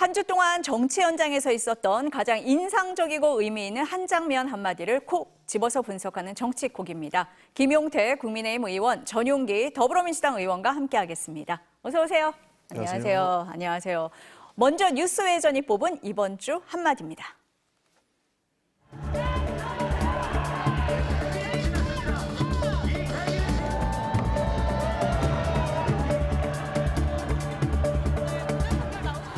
한 주 동안 정치 현장에서 있었던 가장 인상적이고 의미 있는 한 장면 한마디를 콕 집어서 분석하는 정치콕입니다. 김용태 국민의힘 의원, 전용기 더불어민주당 의원과 함께하겠습니다. 어서 오세요. 안녕하세요. 안녕하세요. 먼저 뉴스외전이 뽑은 이번 주 한마디입니다.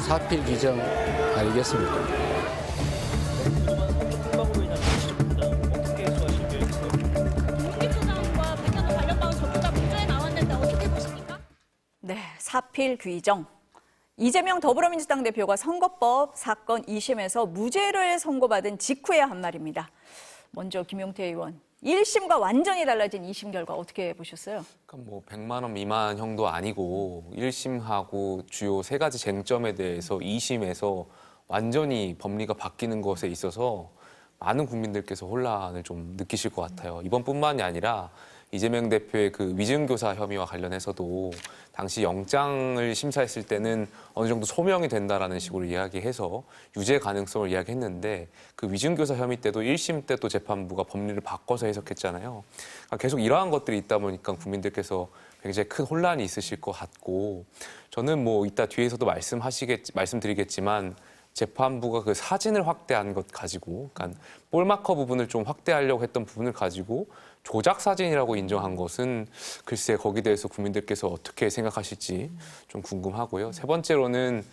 사필 규정 알겠습니까? 네, 사필 규정. 이재명 더불어민주당 대표가 선거법 사건 2심에서 무죄를 선고받은 직후에 한 말입니다. 먼저 김용태 의원, 1심과 완전히 달라진 2심 결과 어떻게 보셨어요? 그러니까 뭐 100만 원 미만 형도 아니고 1심하고 주요 세 가지 쟁점에 대해서 2심에서 완전히 법리가 바뀌는 것에 있어서 많은 국민들께서 혼란을 좀 느끼실 것 같아요. 이번뿐만이 아니라 이재명 대표의 그 위증교사 혐의와 관련해서도 당시 영장을 심사했을 때는 어느 정도 소명이 된다라는 식으로 이야기해서 유죄 가능성을 이야기했는데 그 위증교사 혐의 때도 1심 때 또 재판부가 법리를 바꿔서 해석했잖아요. 그러니까 계속 이러한 것들이 있다 보니까 국민들께서 굉장히 큰 혼란이 있으실 것 같고 저는 뭐 이따 뒤에서도 말씀드리겠지만 재판부가 그 사진을 확대한 것 가지고, 그러니까 볼마커 부분을 좀 확대하려고 했던 부분을 가지고 조작 사진이라고 인정한 것은 글쎄 거기에 대해서 국민들께서 어떻게 생각하실지 좀 궁금하고요. 세 번째로는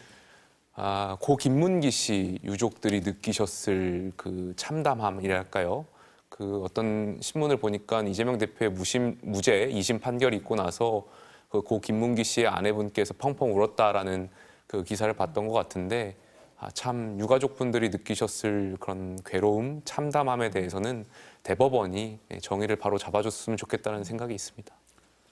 고 김문기 씨 유족들이 느끼셨을 그 참담함이랄까요? 그 어떤 신문을 보니까 이재명 대표의 무죄 2심 판결이 있고 나서 그 고 김문기 씨의 아내분께서 펑펑 울었다라는 그 기사를 봤던 것 같은데 참 유가족분들이 느끼셨을 그런 괴로움, 참담함에 대해서는 대법원이 정의를 바로 잡아줬으면 좋겠다는 생각이 있습니다.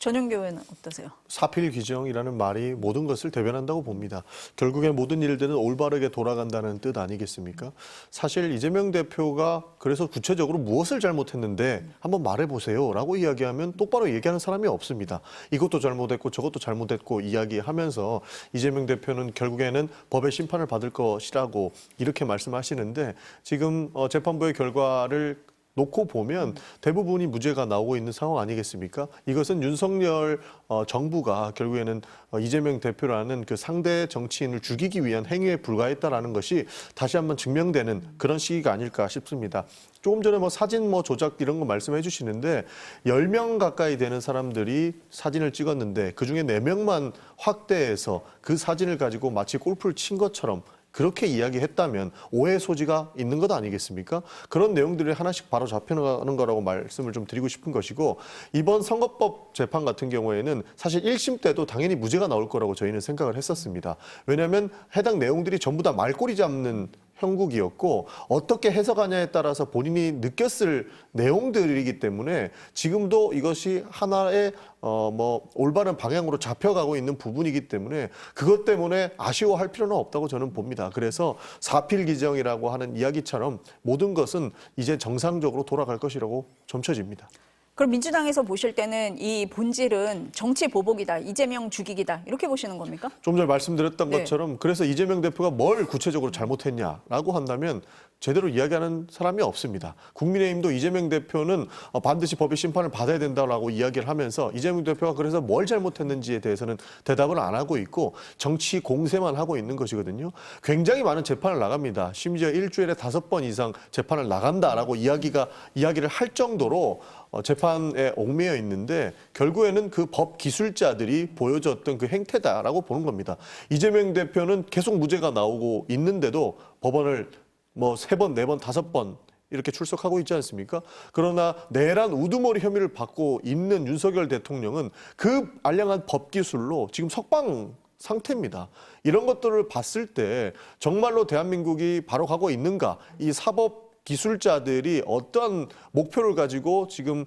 전용기 의원은 어떠세요? 사필 규정이라는 말이 모든 것을 대변한다고 봅니다. 결국에 모든 일들은 올바르게 돌아간다는 뜻 아니겠습니까? 사실 이재명 대표가 그래서 구체적으로 무엇을 잘못했는데 한번 말해보세요 라고 이야기하면 똑바로 얘기하는 사람이 없습니다. 이것도 잘못했고 저것도 잘못했고 이야기하면서 이재명 대표는 결국에는 법의 심판을 받을 것이라고 이렇게 말씀하시는데 지금 재판부의 결과를 놓고 보면 대부분이 무죄가 나오고 있는 상황 아니겠습니까? 이것은 윤석열 정부가 결국에는 이재명 대표라는 그 상대 정치인을 죽이기 위한 행위에 불과했다라는 것이 다시 한번 증명되는 그런 시기가 아닐까 싶습니다. 조금 전에 사진 조작 이런 거 말씀해 주시는데 10명 가까이 되는 사람들이 사진을 찍었는데 그중에 4명만 확대해서 그 사진을 가지고 마치 골프를 친 것처럼 그렇게 이야기했다면 오해 소지가 있는 것 아니겠습니까? 그런 내용들이 하나씩 바로 잡혀가는 거라고 말씀을 좀 드리고 싶은 것이고 이번 선거법 재판 같은 경우에는 사실 1심 때도 당연히 무죄가 나올 거라고 저희는 생각을 했었습니다. 왜냐하면 해당 내용들이 전부 다 말꼬리 잡는 형국이었고 어떻게 해석하냐에 따라서 본인이 느꼈을 내용들이기 때문에 지금도 이것이 하나의 올바른 방향으로 잡혀가고 있는 부분이기 때문에 그것 때문에 아쉬워할 필요는 없다고 저는 봅니다. 그래서 사필 규정이라고 하는 이야기처럼 모든 것은 이제 정상적으로 돌아갈 것이라고 점쳐집니다. 그럼 민주당에서 보실 때는 이 본질은 정치 보복이다, 이재명 죽이기다 이렇게 보시는 겁니까? 좀 전에 말씀드렸던 네. 것처럼 그래서 이재명 대표가 뭘 구체적으로 잘못했냐라고 한다면 제대로 이야기하는 사람이 없습니다. 국민의힘도 이재명 대표는 반드시 법의 심판을 받아야 된다라고 이야기를 하면서 이재명 대표가 그래서 뭘 잘못했는지에 대해서는 대답을 안 하고 있고 정치 공세만 하고 있는 것이거든요. 굉장히 많은 재판을 나갑니다. 심지어 일주일에 5번 이상 재판을 나간다라고 이야기를 할 정도로 재판에 얽매여 있는데 결국에는 그 법 기술자들이 보여줬던 그 행태다라고 보는 겁니다. 이재명 대표는 계속 무죄가 나오고 있는데도 법원을 3번, 4번, 5번 이렇게 출석하고 있지 않습니까? 그러나 내란 우두머리 혐의를 받고 있는 윤석열 대통령은 그 알량한 법 기술로 지금 석방 상태입니다. 이런 것들을 봤을 때 정말로 대한민국이 바로 가고 있는가? 이 사법 기술자들이 어떤 목표를 가지고 지금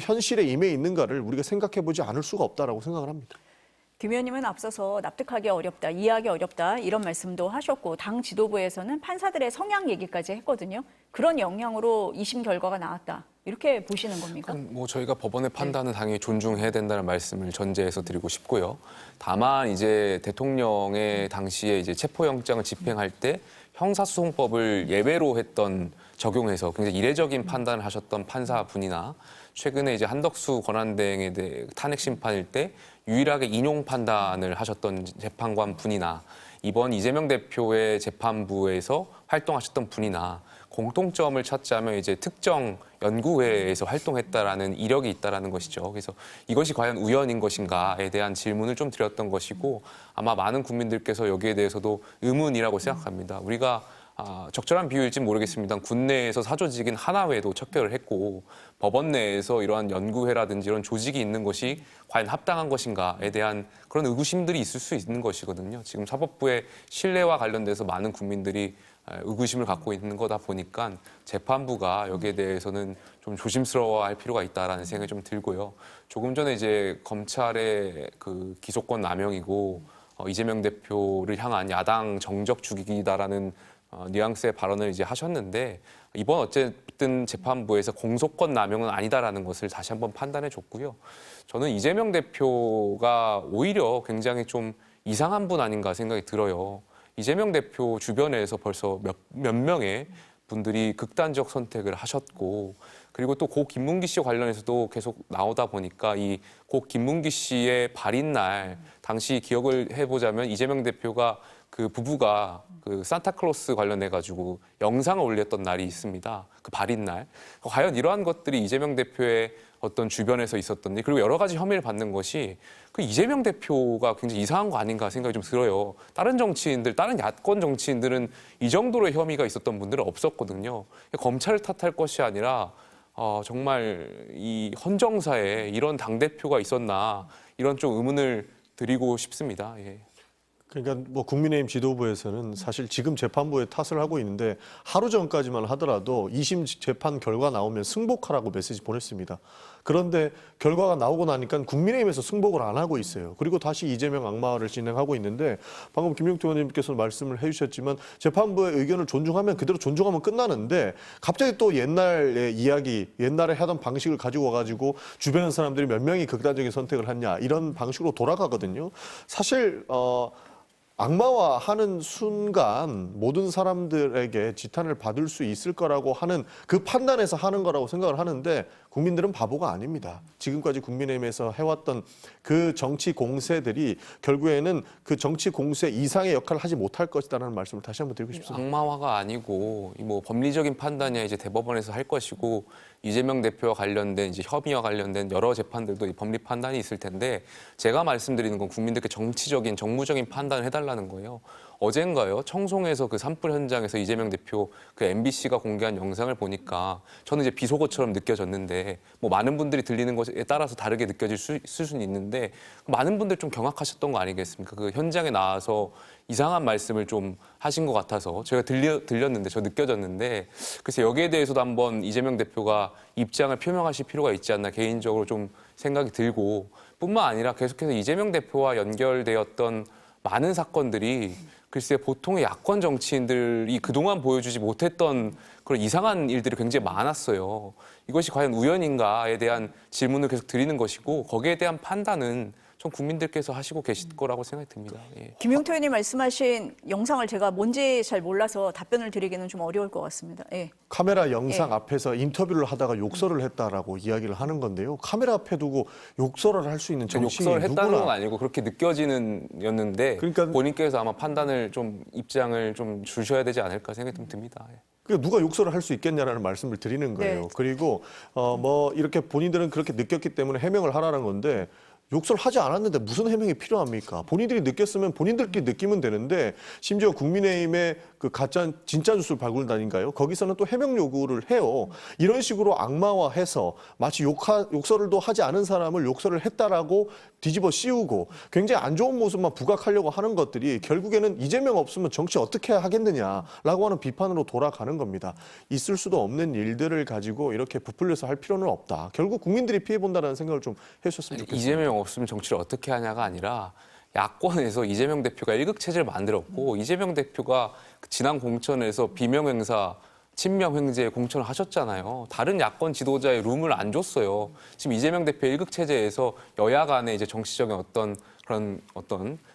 현실에 임해 있는가를 우리가 생각해 보지 않을 수가 없다라고 생각을 합니다. 김 의원님은 앞서서 납득하기 어렵다, 이해하기 어렵다 이런 말씀도 하셨고 당 지도부에서는 판사들의 성향 얘기까지 했거든요. 그런 영향으로 2심 결과가 나왔다. 이렇게 보시는 겁니까? 뭐 저희가 법원의 판단은 당연히 존중해야 된다는 말씀을 전제해서 드리고 싶고요. 다만 이제 대통령의 당시에 이제 체포영장을 집행할 때 형사소송법을 예외로 했던 적용해서 굉장히 이례적인 판단을 하셨던 판사분이나 최근에 이제 한덕수 권한대행에 대해 탄핵 심판일 때 유일하게 인용 판단을 하셨던 재판관 분이나 이번 이재명 대표의 재판부에서 활동하셨던 분이나 공통점을 찾자면 이제 특정 연구회에서 활동했다라는 이력이 있다라는 것이죠. 그래서 이것이 과연 우연인 것인가에 대한 질문을 좀 드렸던 것이고 아마 많은 국민들께서 여기에 대해서도 의문이라고 생각합니다. 우리가 적절한 비유일지 모르겠습니다. 군내에서 사조직인 하나회도 척결을 했고 법원 내에서 이러한 연구회라든지 이런 조직이 있는 것이 과연 합당한 것인가에 대한 그런 의구심들이 있을 수 있는 것이거든요. 지금 사법부의 신뢰와 관련돼서 많은 국민들이 의구심을 갖고 있는 거다 보니까 재판부가 여기에 대해서는 좀 조심스러워할 필요가 있다라는 생각이 좀 들고요. 조금 전에 이제 검찰의 그 기소권 남용이고 이재명 대표를 향한 야당 정적 죽이기다라는 뉘앙스의 발언을 이제 하셨는데 이번 어쨌든 재판부에서 공소권 남용은 아니다라는 것을 다시 한번 판단해 줬고요. 저는 이재명 대표가 오히려 굉장히 좀 이상한 분 아닌가 생각이 들어요. 이재명 대표 주변에서 벌써 몇 명의 분들이 극단적 선택을 하셨고 그리고 또 고 김문기 씨 관련해서도 계속 나오다 보니까 이 고 김문기 씨의 발인 날 당시 기억을 해보자면 이재명 대표가 그 부부가 그 산타클로스 관련해 가지고 영상을 올렸던 날이 있습니다. 그 발인 날. 과연 이러한 것들이 이재명 대표의 어떤 주변에서 있었던 일 그리고 여러 가지 혐의를 받는 것이 그 이재명 대표가 굉장히 이상한 거 아닌가 생각이 좀 들어요. 다른 정치인들, 다른 야권 정치인들은 이 정도로의 혐의가 있었던 분들은 없었거든요. 검찰을 탓할 것이 아니라 정말 이 헌정사에 이런 당대표가 있었나 이런 좀 의문을 드리고 싶습니다. 예. 그러니까 뭐 국민의힘 지도부에서는 사실 지금 재판부에 탓을 하고 있는데 하루 전까지만 하더라도 2심 재판 결과 나오면 승복하라고 메시지 보냈습니다. 그런데 결과가 나오고 나니까 국민의힘에서 승복을 안 하고 있어요. 그리고 다시 이재명 악마화를 진행하고 있는데 방금 김용태 의원님께서 말씀을 해주셨지만 재판부의 의견을 존중하면 그대로 존중하면 끝나는데 갑자기 또 옛날의 이야기, 옛날에 하던 방식을 가지고 와가지고 주변의 사람들이 몇 명이 극단적인 선택을 했냐 이런 방식으로 돌아가거든요. 사실 악마화하는 순간 모든 사람들에게 지탄을 받을 수 있을 거라고 하는 그 판단에서 하는 거라고 생각을 하는데 국민들은 바보가 아닙니다. 지금까지 국민의힘에서 해왔던 그 정치 공세들이 결국에는 그 정치 공세 이상의 역할을 하지 못할 것이다라는 말씀을 다시 한번 드리고 싶습니다. 악마화가 아니고 뭐 법리적인 판단이야 이제 대법원에서 할 것이고 이재명 대표와 관련된 이제 협의와 관련된 여러 재판들도 법리 판단이 있을 텐데 제가 말씀드리는 건 국민들께 정치적인 정무적인 판단을 해달라는 거예요. 어젠가요 청송에서 그 산불 현장에서 이재명 대표 그 MBC가 공개한 영상을 보니까 저는 이제 비속어처럼 느껴졌는데 뭐 많은 분들이 들리는 것에 따라서 다르게 느껴질 수는 있는데 많은 분들 좀 경악하셨던 거 아니겠습니까? 그 현장에 나와서 이상한 말씀을 좀 하신 것 같아서 제가 들렸는데 저 느껴졌는데 그래서 여기에 대해서도 한번 이재명 대표가 입장을 표명하실 필요가 있지 않나 개인적으로 좀 생각이 들고 뿐만 아니라 계속해서 이재명 대표와 연결되었던 많은 사건들이 글쎄 보통의 야권 정치인들이 그동안 보여주지 못했던 그런 이상한 일들이 굉장히 많았어요. 이것이 과연 우연인가에 대한 질문을 계속 드리는 것이고 거기에 대한 판단은 전 국민들께서 하시고 계실 거라고 생각이 듭니다. 예. 김용태 의원님 말씀하신 영상을 제가 뭔지 잘 몰라서 답변을 드리기는 좀 어려울 것 같습니다. 예. 카메라 영상 예. 앞에서 인터뷰를 하다가 욕설을 했다라고 이야기를 하는 건데요. 카메라 앞에 두고 욕설을 할 수 있는 정치인이 욕설을 했다는 누구나 건 아니고 그렇게 느껴지는였는데 그러니까 본인께서 아마 판단을 좀 입장을 좀 주셔야 되지 않을까 생각이 좀 듭니다. 예. 그러니까 누가 욕설을 할 수 있겠냐라는 말씀을 드리는 거예요. 네. 그리고 뭐 이렇게 본인들은 그렇게 느꼈기 때문에 해명을 하라는 건데 욕설을 하지 않았는데 무슨 해명이 필요합니까? 본인들이 느꼈으면 본인들끼리 느끼면 되는데 심지어 국민의힘의 그 가짜 진짜 뉴스 발굴단인가요? 거기서는 또 해명 요구를 해요. 이런 식으로 악마화해서 마치 욕설을도 하지 않은 사람을 욕설을 했다라고 뒤집어 씌우고 굉장히 안 좋은 모습만 부각하려고 하는 것들이 결국에는 이재명 없으면 정치 어떻게 하겠느냐라고 하는 비판으로 돌아가는 겁니다. 있을 수도 없는 일들을 가지고 이렇게 부풀려서 할 필요는 없다. 결국 국민들이 피해본다는 생각을 좀 해주셨으면 좋겠습니다. 이재명 이재명 없으면 정치를 어떻게 하냐가 아니라 야권에서 이재명 대표가 일극체제를 만들었고 이재명 대표가 지난 공천에서 비명행사 친명횡재 공천을 하셨잖아요. 다른 야권 지도자의 룸을 안 줬어요. 지금 이재명 대표 일극체제에서 여야 간에 이제 정치적인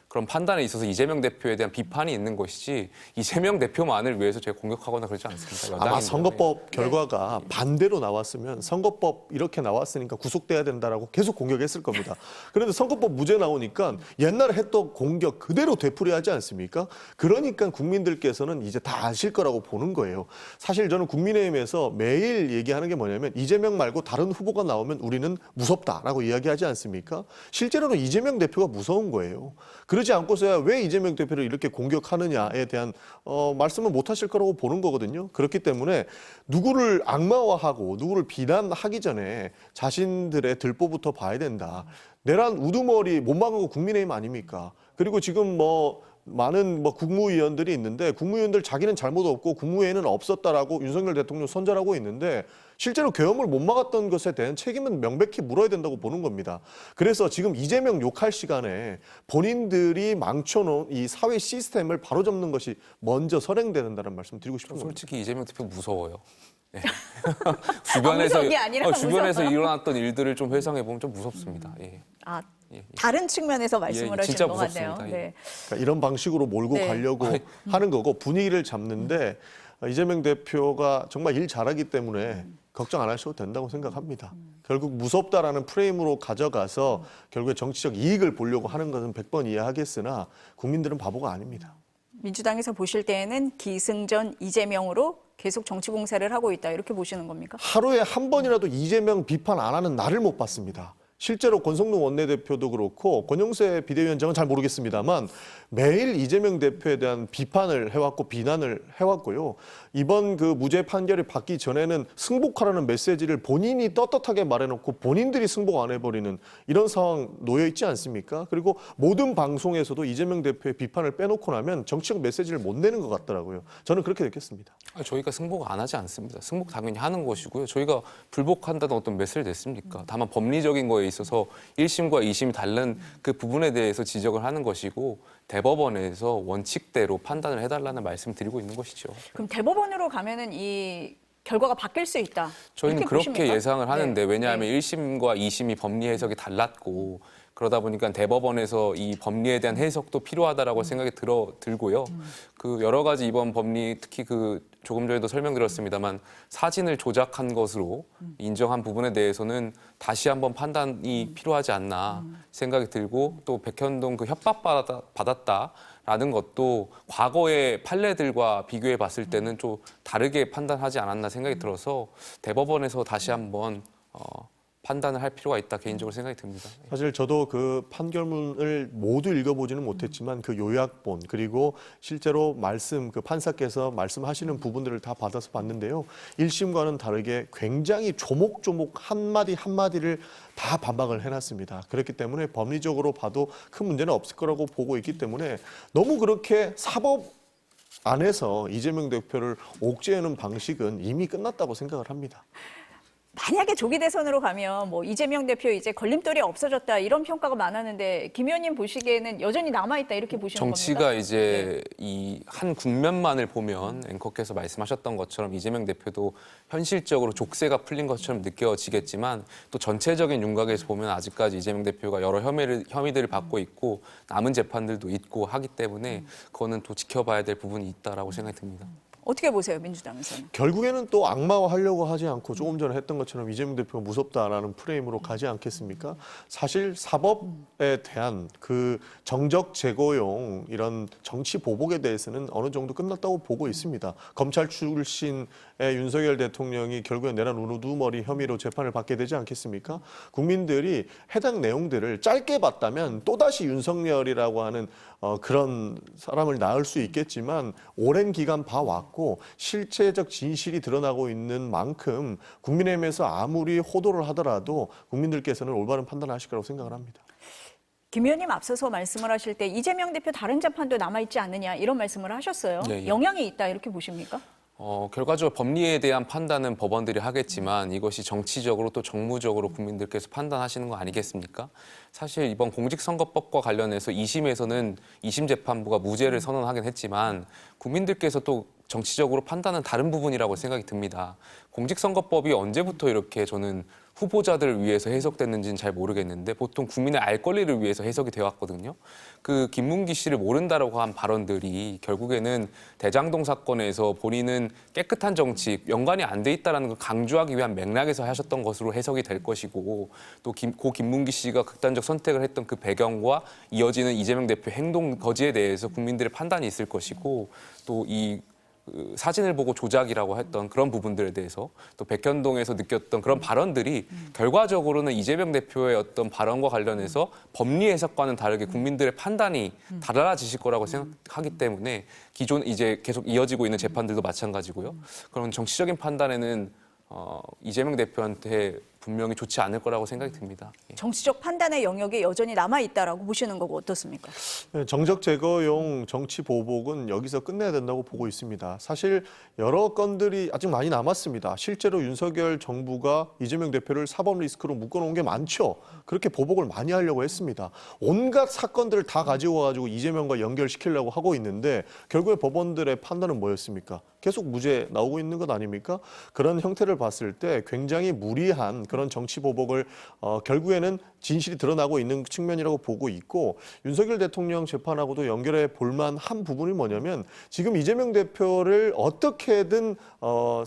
그런 판단에 있어서 이재명 대표에 대한 비판이 있는 것이지 이재명 대표만을 위해서 제가 공격하거나 그러지 않습니다. 아마 여당인데요. 선거법 결과가 반대로 나왔으면 선거법 이렇게 나왔으니까 구속돼야 된다라고 계속 공격했을 겁니다. 그런데 선거법 무죄 나오니까 옛날에 했던 공격 그대로 되풀이하지 않습니까? 그러니까 국민들께서는 이제 다 아실 거라고 보는 거예요. 사실 저는 국민의힘에서 매일 얘기하는 게 뭐냐면 이재명 말고 다른 후보가 나오면 우리는 무섭다라고 이야기하지 않습니까? 실제로는 이재명 대표가 무서운 거예요. 그러지 않고서야 왜 이재명 대표를 이렇게 공격하느냐에 대한 말씀을 못 하실 거라고 보는 거거든요. 그렇기 때문에 누구를 악마화하고 누구를 비난하기 전에 자신들의 들보부터 봐야 된다. 내란 우두머리 못 막은 거 국민의힘 아닙니까? 그리고 지금 많은 국무위원들이 있는데 국무위원들 자기는 잘못 없고 국무회의는 없었다라고 윤석열 대통령 선전하고 있는데 실제로 계엄을 못 막았던 것에 대한 책임은 명백히 물어야 된다고 보는 겁니다. 그래서 지금 이재명 욕할 시간에 본인들이 망쳐놓은 이 사회 시스템을 바로잡는 것이 먼저 선행된다는 말씀 드리고 싶은 겁니다. 솔직히 이재명 대표 무서워요. 네. 무서운 게 아니라 주변에서 무서워요. 일어났던 일들을 좀 회상해 보면 좀 무섭습니다. 예. 다른 측면에서 말씀을 하시는 진짜 것 같네요. 무섭습니다. 예. 그러니까 이런 방식으로 몰고 네. 가려고 하는 거고 분위기를 잡는데 이재명 대표가 정말 일 잘하기 때문에 걱정 안 하셔도 된다고 생각합니다. 결국 무섭다라는 프레임으로 가져가서 결국에 정치적 이익을 보려고 하는 것은 100번 이해하겠으나 국민들은 바보가 아닙니다. 민주당에서 보실 때에는 기승전 이재명으로 계속 정치 공세를 하고 있다 이렇게 보시는 겁니까? 하루에 한 번이라도 이재명 비판 안 하는 날을 못 봤습니다. 실제로 권성동 원내대표도 그렇고 권영세 비대위원장은 잘 모르겠습니다만 매일 이재명 대표에 대한 비판을 해왔고 비난을 해왔고요. 이번 그 무죄 판결이 받기 전에는 승복하라는 메시지를 본인이 떳떳하게 말해놓고 본인들이 승복 안 해버리는 이런 상황 놓여 있지 않습니까? 그리고 모든 방송에서도 이재명 대표의 비판을 빼놓고 나면 정치적 메시지를 못 내는 것 같더라고요. 저는 그렇게 느꼈습니다. 저희가 승복 안 하지 않습니다. 승복 당연히 하는 것이고요. 저희가 불복한다는 어떤 메시지를 냈습니까? 다만 법리적인 거에 있어서 1심과 2심이 다른 그 부분에 대해서 지적을 하는 것이고 대법원에서 원칙대로 판단을 해달라는 말씀을 드리고 있는 것이죠. 그럼 대법원으로 가면은 이 결과가 바뀔 수 있다. 저희는 이렇게 그렇게 보십니까? 예상을 하는데 네. 왜냐하면 네. 1심과 2심이 법리 해석이 달랐고 그러다 보니까 대법원에서 이 법리에 대한 해석도 필요하다라고 생각이 들고요. 그 여러 가지 이번 법리 특히 그 조금 전에도 설명드렸습니다만 사진을 조작한 것으로 인정한 부분에 대해서는 다시 한번 판단이 필요하지 않나 생각이 들고 또 백현동 그 협박받았다라는 것도 과거의 판례들과 비교해 봤을 때는 좀 다르게 판단하지 않았나 생각이 들어서 대법원에서 다시 한번 판단을 할 필요가 있다 개인적으로 생각이 듭니다. 사실 저도 그 판결문을 모두 읽어보지는 못했지만 그 요약본 그리고 실제로 그 판사께서 말씀하시는 부분들을 다 받아서 봤는데요. 1심과는 다르게 굉장히 조목조목 한마디 한마디를 다 반박을 해놨습니다. 그렇기 때문에 법리적으로 봐도 큰 문제는 없을 거라고 보고 있기 때문에 너무 그렇게 사법 안에서 이재명 대표를 옥죄하는 방식은 이미 끝났다고 생각을 합니다. 만약에 조기 대선으로 가면 뭐 이재명 대표 이제 걸림돌이 없어졌다 이런 평가가 많았는데 김 의원님 보시기에는 여전히 남아있다 이렇게 보시는 정치가 겁니까? 이제 이 한 국면만을 보면 앵커께서 말씀하셨던 것처럼 이재명 대표도 현실적으로 족쇄가 풀린 것처럼 느껴지겠지만 또 전체적인 윤곽에서 보면 아직까지 이재명 대표가 여러 혐의들을 받고 있고 남은 재판들도 있고 하기 때문에 그거는 또 지켜봐야 될 부분이 있다라고 생각이 듭니다. 어떻게 보세요, 민주당에서는? 결국에는 또 악마화하려고 하지 않고 조금 전에 했던 것처럼 이재명 대표가 무섭다라는 프레임으로 가지 않겠습니까? 사실 사법에 대한 그 정적 제거용 이런 정치 보복에 대해서는 어느 정도 끝났다고 보고 있습니다. 검찰 출신의 윤석열 대통령이 결국엔 내란 우두머리 혐의로 재판을 받게 되지 않겠습니까? 국민들이 해당 내용들을 짧게 봤다면 또다시 윤석열이라고 하는 그런 사람을 낳을 수 있겠지만 오랜 기간 봐왔고 실체적 진실이 드러나고 있는 만큼 국민의힘에서 아무리 호도를 하더라도 국민들께서는 올바른 판단을 하실 거라고 생각을 합니다. 김 의원님 앞서서 말씀을 하실 때 이재명 대표 다른 재판도 남아있지 않느냐 이런 말씀을 하셨어요. 예. 영향이 있다 이렇게 보십니까? 결과적으로 법리에 대한 판단은 법원들이 하겠지만 이것이 정치적으로 또 정무적으로 국민들께서 판단하시는 거 아니겠습니까? 사실 이번 공직선거법과 관련해서 2심에서는 2심 재판부가 무죄를 선언하긴 했지만 국민들께서 또 정치적으로 판단은 다른 부분이라고 생각이 듭니다. 공직선거법이 언제부터 이렇게 저는 후보자들을 위해서 해석됐는지는 잘 모르겠는데 보통 국민의 알 권리를 위해서 해석이 되어 왔거든요. 그 김문기 씨를 모른다라고 한 발언들이 결국에는 대장동 사건에서 본인은 깨끗한 정치, 연관이 안 돼 있다는 걸 강조하기 위한 맥락에서 하셨던 것으로 해석이 될 것이고 또 고 김문기 씨가 극단적 선택을 했던 그 배경과 이어지는 이재명 대표 행동 거지에 대해서 국민들의 판단이 있을 것이고 또 그 사진을 보고 조작이라고 했던 그런 부분들에 대해서 또 백현동에서 느꼈던 그런 발언들이 결과적으로는 이재명 대표의 어떤 발언과 관련해서 법리 해석과는 다르게 국민들의 판단이 달라지실 거라고 생각하기 때문에 기존 이제 계속 이어지고 있는 재판들도 마찬가지고요. 그런 정치적인 판단에는 이재명 대표한테 분명히 좋지 않을 거라고 생각이 듭니다. 예. 정치적 판단의 영역이 여전히 남아있다라고 보시는 거고 어떻습니까? 네, 정적 제거용 정치 보복은 여기서 끝내야 된다고 보고 있습니다. 사실 여러 건들이 아직 많이 남았습니다. 실제로 윤석열 정부가 이재명 대표를 사법 리스크로 묶어놓은 게 많죠. 그렇게 보복을 많이 하려고 했습니다. 온갖 사건들을 다 가지고 와가지고 이재명과 연결시키려고 하고 있는데 결국에 법원들의 판단은 뭐였습니까? 계속 무죄 나오고 있는 것 아닙니까? 그런 형태를 봤을 때 굉장히 무리한 그런 정치 보복을 결국에는 진실이 드러나고 있는 측면이라고 보고 있고 윤석열 대통령 재판하고도 연결해 볼 만한 부분이 뭐냐면 지금 이재명 대표를 어떻게든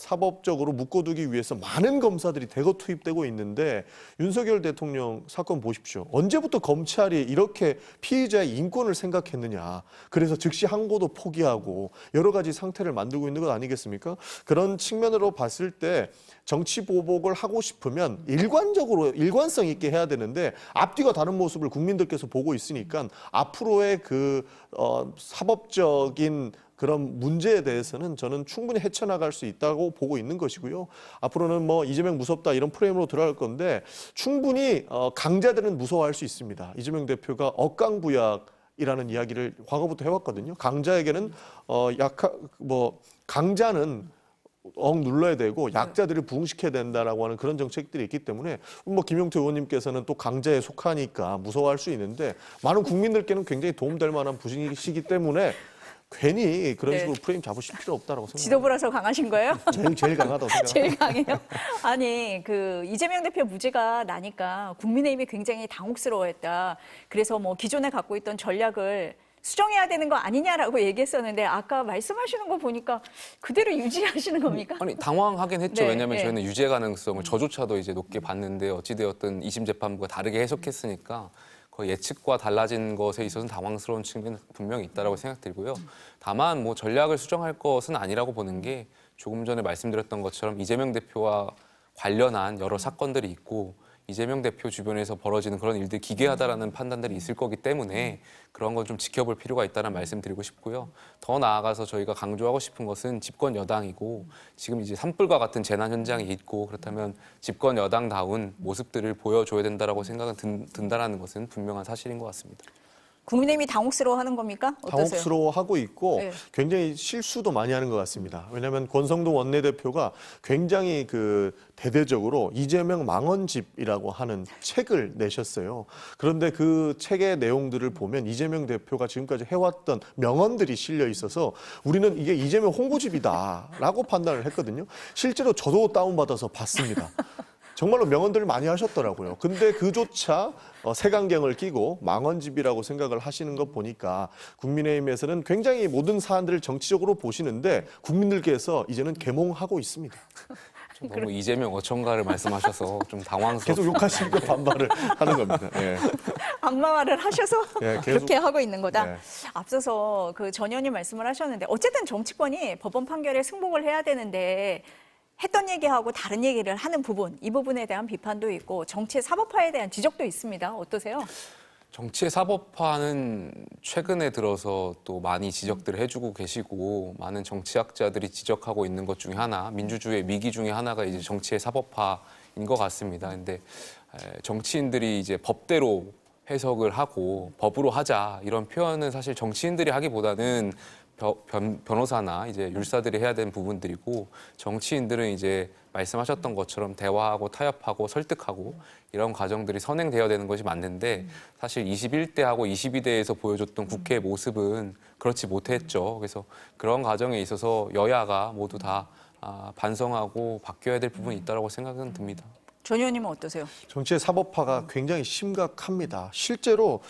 사법적으로 묶어두기 위해서 많은 검사들이 대거 투입되고 있는데 윤석열 대통령 사건 보십시오. 언제부터 검찰이 이렇게 피의자의 인권을 생각했느냐. 그래서 즉시 항고도 포기하고 여러 가지 상태를 만들고 있는 것 아니겠습니까? 그런 측면으로 봤을 때 정치 보복을 하고 싶으면 일관적으로 일관성 있게 해야 되는데 앞뒤가 다른 모습을 국민들께서 보고 있으니까 앞으로의 그 사법적인 그런 문제에 대해서는 저는 충분히 헤쳐나갈 수 있다고 보고 있는 것이고요. 앞으로는 뭐 이재명 무섭다 이런 프레임으로 들어갈 건데 충분히 강자들은 무서워할 수 있습니다. 이재명 대표가 억강부약이라는 이야기를 과거부터 해왔거든요. 강자에게는 강자는 눌러야 되고 약자들을 부흥시켜야 된다라고 하는 그런 정책들이 있기 때문에 뭐 김용태 의원님께서는 또 강자에 속하니까 무서워할 수 있는데 많은 국민들께는 굉장히 도움될 만한 부분이시기 때문에 괜히 그런 식으로 프레임 잡으실 필요 없다라고 생각합니다. 지도부라서 강하신 거예요? 제일 강하다고 생각합니다. 제일 강해요? 아니, 그 이재명 대표 무죄가 나니까 국민의힘이 굉장히 당혹스러워했다. 그래서 뭐 기존에 갖고 있던 전략을 수정해야 되는 거 아니냐라고 얘기했었는데 아까 말씀하시는 거 보니까 그대로 유지하시는 겁니까? 아니 당황하긴 했죠. 네, 왜냐하면 네. 저희는 유죄 가능성을 저조차도 이제 높게 봤는데 어찌되었든 2심 재판부가 다르게 해석했으니까 거의 예측과 달라진 것에 있어서는 당황스러운 측면은 분명히 있다라고 생각들고요. 다만 뭐 전략을 수정할 것은 아니라고 보는 게 조금 전에 말씀드렸던 것처럼 이재명 대표와 관련한 여러 사건들이 있고 이재명 대표 주변에서 벌어지는 그런 일들이 기괴하다라는 판단들이 있을 거기 때문에 그런 건 좀 지켜볼 필요가 있다는 말씀드리고 싶고요. 더 나아가서 저희가 강조하고 싶은 것은 집권 여당이고 지금 이제 산불과 같은 재난 현장이 있고 그렇다면 집권 여당다운 모습들을 보여줘야 된다라고 생각은 든다라는 것은 분명한 사실인 것 같습니다. 국민의힘이 당혹스러워하는 겁니까? 어떠세요? 당혹스러워하고 있고 네. 굉장히 실수도 많이 하는 것 같습니다. 왜냐하면 권성동 원내대표가 굉장히 대대적으로 이재명 망언집이라고 하는 책을 내셨어요. 그런데 그 책의 내용들을 보면 이재명 대표가 지금까지 해왔던 명언들이 실려 있어서 우리는 이게 이재명 홍보집이다라고 판단을 했거든요. 실제로 저도 다운받아서 봤습니다. 정말로 명언들을 많이 하셨더라고요. 근데 그조차 색안경을 끼고 망언집이라고 생각을 하시는 것 보니까 국민의힘에서는 굉장히 모든 사안들을 정치적으로 보시는데 국민들께서 이제는 계몽하고 있습니다. 너무 이재명 어천가를 말씀하셔서 좀 당황스럽습니다. 계속 욕하시니까 반발을 하는 겁니다. 예. 악마말을 하셔서 예, 계속- 그렇게 하고 있는 거다. 네. 앞서서 그 전 의원님 말씀을 하셨는데 어쨌든 정치권이 법원 판결에 승복을 해야 되는데 했던 얘기하고 다른 얘기를 하는 부분, 이 부분에 대한 비판도 있고 정치의 사법화에 대한 지적도 있습니다. 어떠세요? 정치의 사법화는 최근에 들어서 또 많이 지적들을 해주고 계시고 많은 정치학자들이 지적하고 있는 것 중에 하나, 민주주의의 위기 중에 하나가 이제 정치의 사법화인 것 같습니다. 근데 정치인들이 이제 법대로 해석을 하고 법으로 하자 이런 표현은 사실 정치인들이 하기보다는 변호사나 이제 율사들이 해야 되는 부분들이고 정치인들은 이제 말씀하셨던 것처럼 대화하고 타협하고 설득하고 이런 과정들이 선행되어야 되는 것이 맞는데 사실 21대하고 22대에서 보여줬던 국회의 모습은 그렇지 못했죠. 그래서 그런 과정에 있어서 여야가 모두 다 반성하고 바뀌어야 될 부분이 있다고 생각은 듭니다. 전 의원님은 어떠세요? 정치의 사법화가 굉장히 심각합니다. 실제로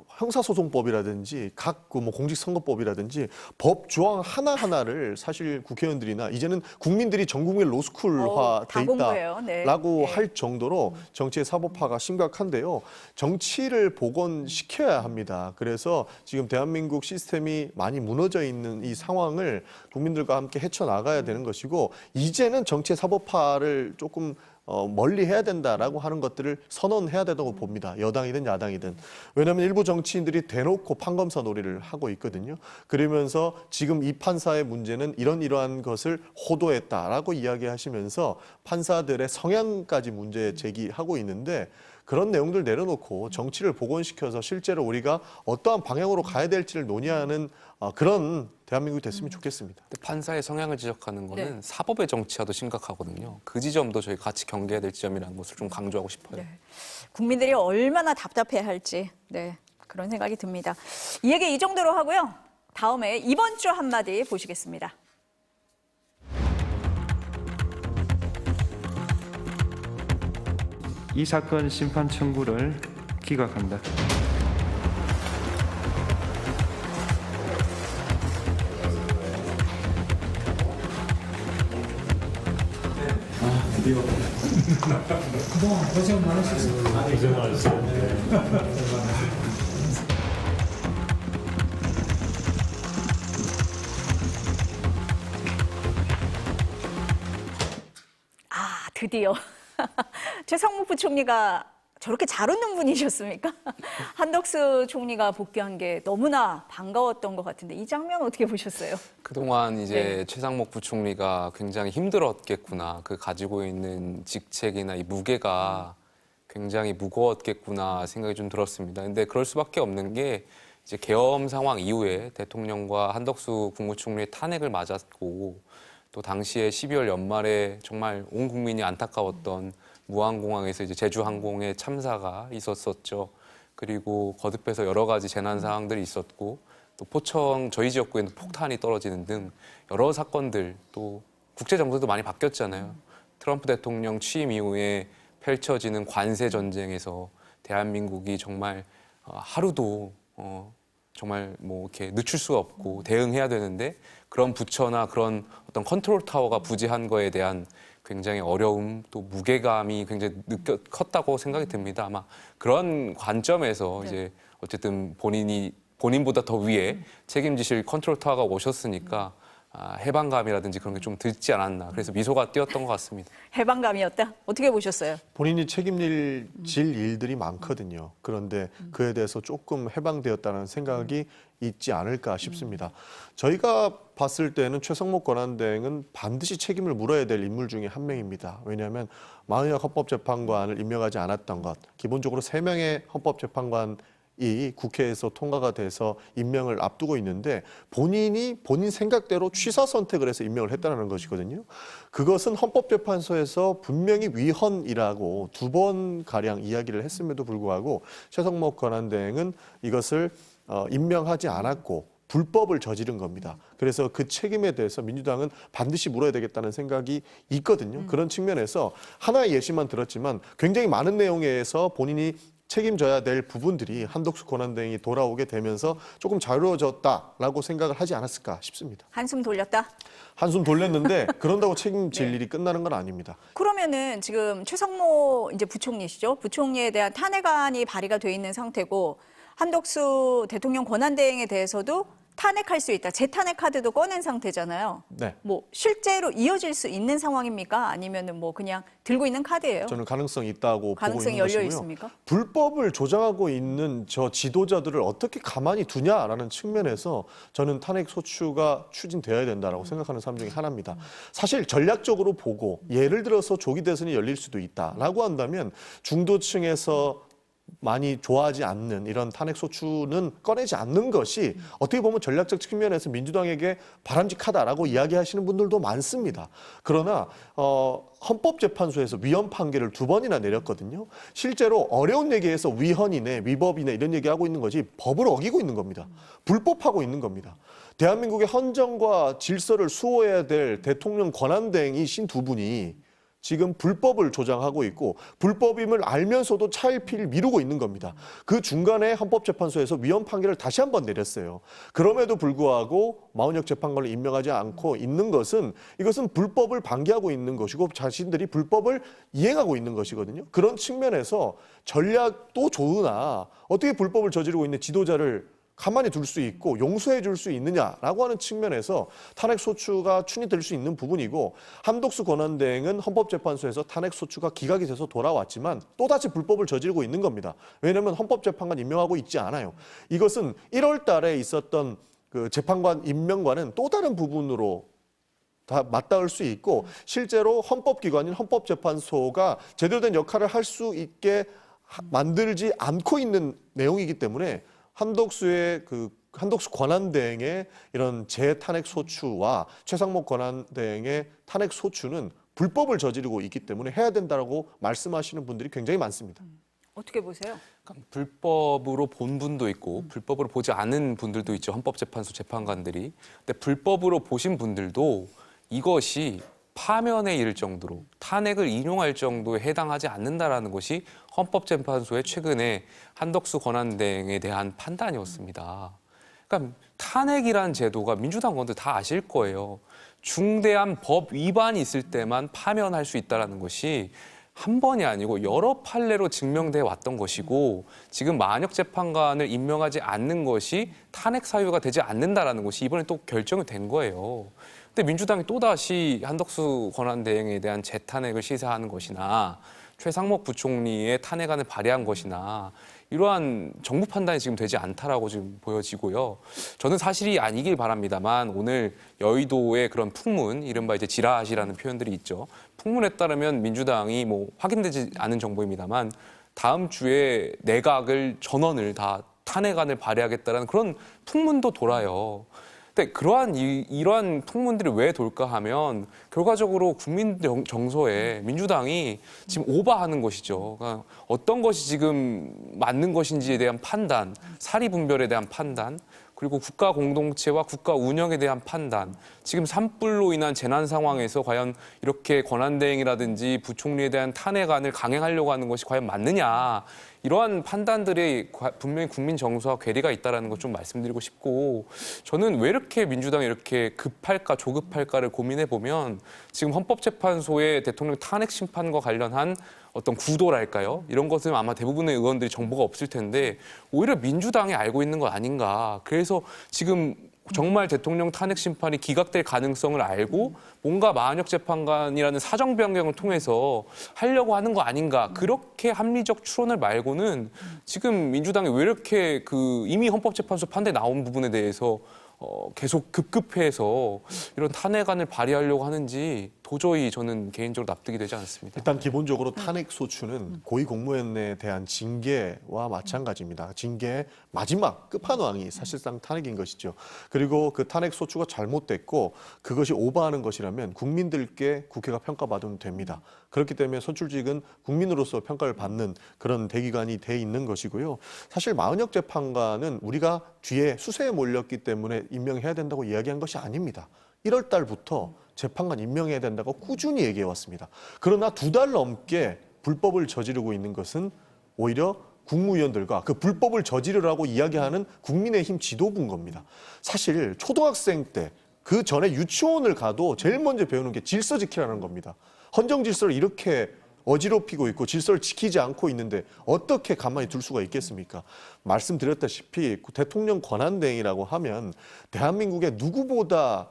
형사소송법이라든지 각 공직선거법이라든지 법 조항 하나하나를 사실 국회의원들이나 이제는 국민들이 전 국민 로스쿨화 다 돼 공부해요. 네. 있다라고 네. 할 정도로 정치의 사법화가 심각한데요. 정치를 복원시켜야 합니다. 그래서 지금 대한민국 시스템이 많이 무너져 있는 이 상황을 국민들과 함께 헤쳐나가야 되는 것이고 이제는 정치의 사법화를 조금 멀리 해야 된다라고 하는 것들을 선언해야 된다고 봅니다. 여당이든 야당이든. 왜냐하면 일부 정치인들이 대놓고 판검사 놀이를 하고 있거든요. 그러면서 지금 이 판사의 문제는 이러한 것을 호도했다라고 이야기하시면서 판사들의 성향까지 문제 제기하고 있는데 그런 내용들 내려놓고 정치를 복원시켜서 실제로 우리가 어떠한 방향으로 가야 될지를 논의하는 그런 대한민국이 됐으면 좋겠습니다. 근데 판사의 성향을 지적하는 거는 네. 사법의 정치와도 심각하거든요. 그 지점도 저희 같이 경계해야 될 지점이라는 것을 좀 강조하고 싶어요. 네. 국민들이 얼마나 답답해할지 그런 생각이 듭니다. 이 얘기 이 정도로 하고요. 다음에 이번 주 한마디 보시겠습니다. 이 사건 심판 청구를 기각합니다. 그동안 고생 많으셨어요. 고생 많으셨어요. 드디어 최상목 부총리가 저렇게 잘 웃는 분이셨습니까? 한덕수 총리가 복귀한 게 너무나 반가웠던 것 같은데 이 장면 어떻게 보셨어요? 그동안 이제 네. 최상목 부총리가 굉장히 힘들었겠구나. 그 가지고 있는 직책이나 이 무게가 굉장히 무거웠겠구나 생각이 좀 들었습니다. 근데 그럴 수밖에 없는 게 이제 계엄 상황 이후에 대통령과 한덕수 국무총리의 탄핵을 맞았고 또 당시에 12월 연말에 정말 온 국민이 안타까웠던 무안공항에서 이제 제주항공의 참사가 있었었죠. 그리고 거듭해서 여러 가지 재난 상황들이 있었고 또 포청 저희 지역구에는 폭탄이 떨어지는 등 여러 사건들 또 국제 정세도 많이 바뀌었잖아요. 트럼프 대통령 취임 이후에 펼쳐지는 관세 전쟁에서 대한민국이 정말 하루도 정말 뭐 이렇게 늦출 수가 없고 대응해야 되는데 그런 부처나 그런 어떤 컨트롤 타워가 부재한 거에 대한 굉장히 어려움 또 무게감이 굉장히 컸다고 생각이 듭니다. 아마 그런 관점에서 이제 어쨌든 본인보다 더 위에 책임지실 컨트롤 타워가 오셨으니까 해방감이라든지 그런 게 좀 들지 않았나. 그래서 미소가 띄었던 것 같습니다. 해방감이었다? 어떻게 보셨어요? 본인이 책임질 일들이 많거든요. 그런데 그에 대해서 조금 해방되었다는 생각이 있지 않을까 싶습니다. 저희가 봤을 때는 최성목 권한대행은 반드시 책임을 물어야 될 인물 중에 한 명입니다. 왜냐하면 마흔역 헌법재판관을 임명하지 않았던 것, 기본적으로 3명의 헌법재판관 이 국회에서 통과가 돼서 임명을 앞두고 있는데 본인이 본인 생각대로 취사 선택을 해서 임명을 했다는 것이거든요. 그것은 헌법재판소에서 분명히 위헌이라고 2번가량 이야기를 했음에도 불구하고 최성목 권한대행은 이것을 임명하지 않았고 불법을 저지른 겁니다. 그래서 그 책임에 대해서 민주당은 반드시 물어야 되겠다는 생각이 있거든요. 그런 측면에서 하나의 예시만 들었지만 굉장히 많은 내용에서 본인이 책임져야 될 부분들이 한덕수 권한대행이 돌아오게 되면서 조금 자유로워졌다라고 생각을 하지 않았을까 싶습니다. 한숨 돌렸다? 한숨 돌렸는데 그런다고 책임질 일이 끝나는 건 아닙니다. 그러면은 지금 최성모 이제 부총리시죠? 부총리에 대한 탄핵안이 발의가 돼 있는 상태고 한덕수 대통령 권한대행에 대해서도 탄핵할 수 있다. 재탄핵 카드도 꺼낸 상태잖아요. 네. 뭐 실제로 이어질 수 있는 상황입니까? 아니면은 뭐 그냥 들고 있는 카드예요? 저는 가능성이 있다고 가능성이 보고 있는 열려 것이고요. 있습니까? 불법을 조장하고 있는 저 지도자들을 어떻게 가만히 두냐라는 측면에서 저는 탄핵 소추가 추진되어야 된다라고 생각하는 사람 중에 하나입니다. 사실 전략적으로 보고 예를 들어서 조기 대선이 열릴 수도 있다라고 한다면 중도층에서 많이 좋아하지 않는 이런 탄핵 소추는 꺼내지 않는 것이 어떻게 보면 전략적 측면에서 민주당에게 바람직하다라고 이야기하시는 분들도 많습니다. 그러나 헌법재판소에서 위헌 판결을 2번이나 내렸거든요. 실제로 어려운 얘기에서 위헌이네, 위법이네 이런 얘기하고 있는 것이 법을 어기고 있는 겁니다. 불법하고 있는 겁니다. 대한민국의 헌정과 질서를 수호해야 될 대통령 권한대행이신 2분이 지금 불법을 조장하고 있고 불법임을 알면서도 차일피일 미루고 있는 겁니다. 그 중간에 헌법재판소에서 위헌 판결을 다시 한번 내렸어요. 그럼에도 불구하고 마은혁 재판관을 임명하지 않고 있는 것은 이것은 불법을 방기하고 있는 것이고 자신들이 불법을 이행하고 있는 것이거든요. 그런 측면에서 전략도 좋으나 어떻게 불법을 저지르고 있는 지도자를 가만히 둘 수 있고 용서해 줄 수 있느냐라고 하는 측면에서 탄핵 소추가 추진될 수 있는 부분이고 한덕수 권한대행은 헌법재판소에서 탄핵 소추가 기각이 돼서 돌아왔지만 또다시 불법을 저지르고 있는 겁니다. 왜냐하면 헌법재판관 임명하고 있지 않아요. 이것은 1월 달에 있었던 그 재판관 임명과는 또 다른 부분으로 다 맞닿을 수 있고 실제로 헌법기관인 헌법재판소가 제대로 된 역할을 할 수 있게 만들지 않고 있는 내용이기 때문에 한덕수 권한대행의 이런 재탄핵 소추와 최상목 권한대행의 탄핵 소추는 불법을 저지르고 있기 때문에 해야 된다고 말씀하시는 분들이 굉장히 많습니다. 어떻게 보세요? 그러니까 불법으로 본 분도 있고 불법으로 보지 않은 분들도 있죠. 헌법재판소 재판관들이. 근데 불법으로 보신 분들도 이것이 파면에 이를 정도로 탄핵을 인용할 정도에 해당하지 않는다라는 것이 헌법재판소의 최근에 한덕수 권한대행에 대한 판단이었습니다. 그러니까 탄핵이란 제도가 민주당 의원들 다 아실 거예요. 중대한 법 위반이 있을 때만 파면할 수 있다는 것이 한 번이 아니고 여러 판례로 증명돼 왔던 것이고 지금 마은혁 재판관을 임명하지 않는 것이 탄핵 사유가 되지 않는다라는 것이 이번에 또 결정이 된 거예요. 근데 민주당이 또다시 한덕수 권한대행에 대한 재탄핵을 시사하는 것이나 최상목 부총리의 탄핵안을 발의한 것이나 이러한 정부 판단이 지금 되지 않다라고 지금 보여지고요. 저는 사실이 아니길 바랍니다만 오늘 여의도의 그런 풍문, 이른바 이제 지라시라는 표현들이 있죠. 풍문에 따르면 민주당이 뭐 확인되지 않은 정보입니다만 다음 주에 내각을 전원을 다 탄핵안을 발의하겠다는 그런 풍문도 돌아요. 근데 이러한 풍문들이 왜 돌까 하면 결과적으로 국민 정서에 민주당이 지금 오버하는 것이죠. 그러니까 어떤 것이 지금 맞는 것인지에 대한 판단, 사리 분별에 대한 판단, 그리고 국가 공동체와 국가 운영에 대한 판단, 지금 산불로 인한 재난 상황에서 과연 이렇게 권한대행이라든지 부총리에 대한 탄핵안을 강행하려고 하는 것이 과연 맞느냐, 이러한 판단들이 분명히 국민 정서와 괴리가 있다는 것 좀 말씀드리고 싶고, 저는 왜 이렇게 민주당이 이렇게 급할까 조급할까를 고민해 보면 지금 헌법재판소의 대통령 탄핵 심판과 관련한 어떤 구도랄까요? 이런 것은 아마 대부분의 의원들이 정보가 없을 텐데 오히려 민주당이 알고 있는 것 아닌가. 그래서 지금 정말 대통령 탄핵 심판이 기각될 가능성을 알고 뭔가 마은혁 재판관이라는 사정 변경을 통해서 하려고 하는 거 아닌가. 그렇게 합리적 추론을 말고는 지금 민주당이 왜 이렇게 이미 헌법재판소 판례 나온 부분에 대해서 계속 급급해서 이런 탄핵안을 발의하려고 하는지 도저히 저는 개인적으로 납득이 되지 않습니다. 일단 기본적으로 탄핵 소추는 고위공무원에 대한 징계와 마찬가지입니다. 징계의 마지막 끝판왕이 사실상 탄핵인 것이죠. 그리고 그 탄핵 소추가 잘못됐고 그것이 오버하는 것이라면 국민들께 국회가 평가받으면 됩니다. 그렇기 때문에 선출직은 국민으로서 평가를 받는 그런 대기관이 돼 있는 것이고요. 사실 마은혁 재판관은 우리가 뒤에 수세에 몰렸기 때문에 임명해야 된다고 이야기한 것이 아닙니다. 1월 달부터 재판관 임명해야 된다고 꾸준히 얘기해 왔습니다. 그러나 2달 넘게 불법을 저지르고 있는 것은 오히려 국무위원들과 그 불법을 저지르라고 이야기하는 국민의힘 지도부인 겁니다. 사실 초등학생 때 그 전에 유치원을 가도 제일 먼저 배우는 게 질서 지키라는 겁니다. 헌정 질서를 이렇게 어지럽히고 있고 질서를 지키지 않고 있는데 어떻게 가만히 둘 수가 있겠습니까? 말씀드렸다시피 대통령 권한대행이라고 하면 대한민국의 누구보다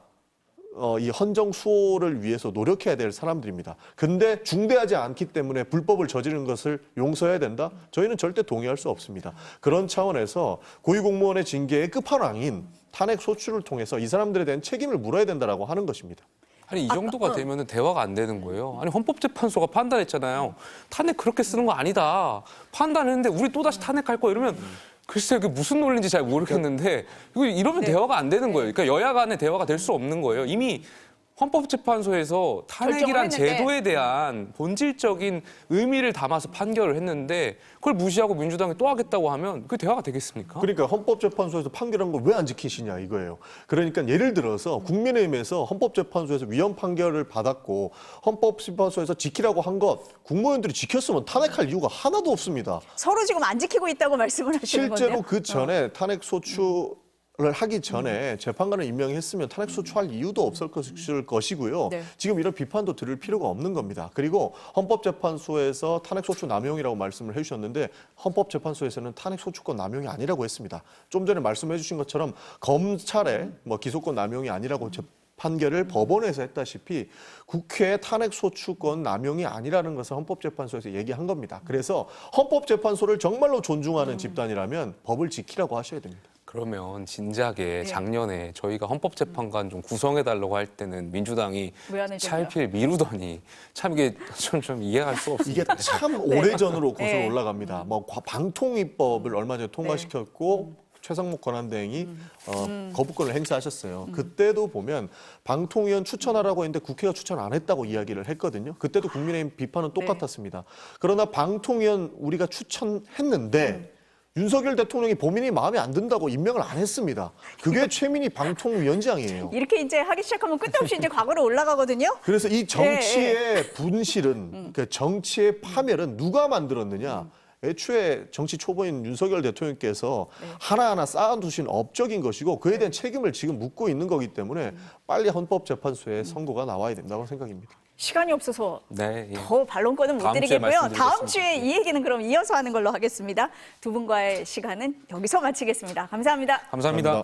이 헌정 수호를 위해서 노력해야 될 사람들입니다. 근데 중대하지 않기 때문에 불법을 저지르는 것을 용서해야 된다? 저희는 절대 동의할 수 없습니다. 그런 차원에서 고위공무원의 징계의 끝판왕인 탄핵 소추를 통해서 이 사람들에 대한 책임을 물어야 된다라고 하는 것입니다. 아니 이 정도가 되면은 대화가 안 되는 거예요. 아니 헌법재판소가 판단했잖아요. 탄핵 그렇게 쓰는 거 아니다. 판단했는데 우리 또 다시 탄핵할 거 이러면 글쎄 그게 무슨 논리인지 잘 모르겠는데 이러면 대화가 안 되는 거예요. 그러니까 여야 간의 대화가 될 수 없는 거예요. 이미 헌법재판소에서 탄핵이란 결정을 했는데. 제도에 대한 본질적인 의미를 담아서 판결을 했는데 그걸 무시하고 민주당이 또 하겠다고 하면 그 대화가 되겠습니까? 그러니까 헌법재판소에서 판결한 걸 왜 안 지키시냐 이거예요. 그러니까 예를 들어서 국민의힘에서 헌법재판소에서 위헌 판결을 받았고 헌법재판소에서 지키라고 한 것 국무위원들이 지켰으면 탄핵할 이유가 하나도 없습니다. 서로 지금 안 지키고 있다고 말씀을 하시는 건데요. 실제로 그 전에 탄핵 소추를 하기 전에 재판관을 임명했으면 탄핵 소추할 이유도 없을 것이고요. 네. 지금 이런 비판도 들을 필요가 없는 겁니다. 그리고 헌법재판소에서 탄핵 소추 남용이라고 말씀을 해주셨는데 헌법재판소에서는 탄핵 소추권 남용이 아니라고 했습니다. 좀 전에 말씀해주신 것처럼 검찰의 기소권 남용이 아니라고 판결을 법원에서 했다시피 국회 탄핵 소추권 남용이 아니라는 것을 헌법재판소에서 얘기한 겁니다. 그래서 헌법재판소를 정말로 존중하는 집단이라면 법을 지키라고 하셔야 됩니다. 그러면 진작에 작년에 저희가 헌법재판관 좀 구성해달라고 할 때는 민주당이 왜 안 해줬나요? 차일피일 미루더니 참 이게 좀 이해할 수 없습니다. 이게 참 오래전으로 거슬러 네. 올라갑니다. 방통위법을 얼마 전에 통과시켰고 최상목 권한대행이 거부권을 행사하셨어요. 그때도 보면 방통위원 추천하라고 했는데 국회가 추천 안 했다고 이야기를 했거든요. 그때도 국민의힘 비판은 똑같았습니다. 그러나 방통위원 우리가 추천했는데 윤석열 대통령이 본인이 마음에 안 든다고 임명을 안 했습니다. 그게 최민희 방통위원장이에요. 이렇게 이제 하기 시작하면 끝없이 이제 과거로 올라가거든요. 그래서 이 정치의 분실은, 그 정치의 파멸은 누가 만들었느냐? 애초에 정치 초보인 윤석열 대통령께서 하나하나 쌓아두신 업적인 것이고 그에 대한 책임을 지금 묻고 있는 거기 때문에 빨리 헌법재판소에 선고가 나와야 된다고 생각입니다. 시간이 없어서 네, 예. 더 반론권은 못 다음 주에 드리겠고요. 말씀드리겠습니다. 다음 주에 이 얘기는 그럼 이어서 하는 걸로 하겠습니다. 두 분과의 시간은 여기서 마치겠습니다. 감사합니다. 감사합니다.